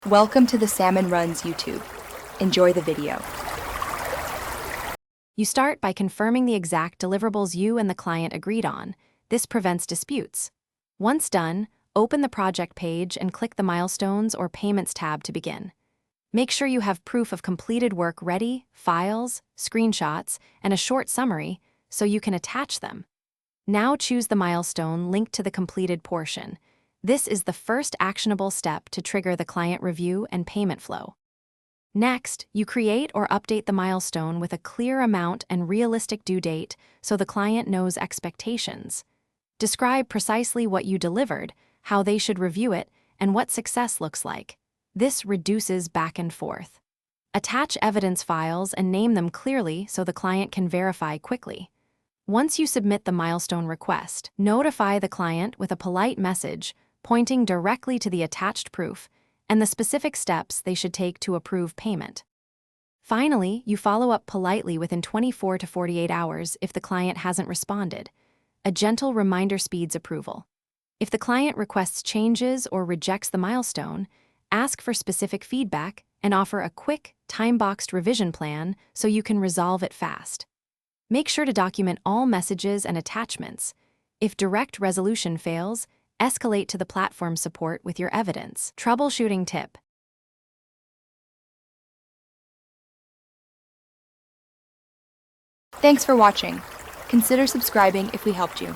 Welcome to the Salmon Runs YouTube. Enjoy the video. You start by confirming the exact deliverables you and the client agreed on. This prevents disputes. Once done, open the project page and click the Milestones or Payments tab to begin. Make sure you have proof of completed work ready, files, screenshots, and a short summary so you can attach them. Now choose the milestone linked to the completed portion. This is the first actionable step to trigger the client review and payment flow. Next, you create or update the milestone with a clear amount and realistic due date so the client knows expectations. Describe precisely what you delivered, how they should review it, and what success looks like. This reduces back and forth. Attach evidence files and name them clearly so the client can verify quickly. Once you submit the milestone request, notify the client with a polite message pointing directly to the attached proof and the specific steps they should take to approve payment. Finally, you follow up politely within 24 to 48 hours if the client hasn't responded. A gentle reminder speeds approval. If the client requests changes or rejects the milestone, ask for specific feedback and offer a quick, time-boxed revision plan so you can resolve it fast. Make sure to document all messages and attachments. If direct resolution fails, escalate to the platform support with your evidence. Troubleshooting tip. Thanks for watching. Consider subscribing if we helped you.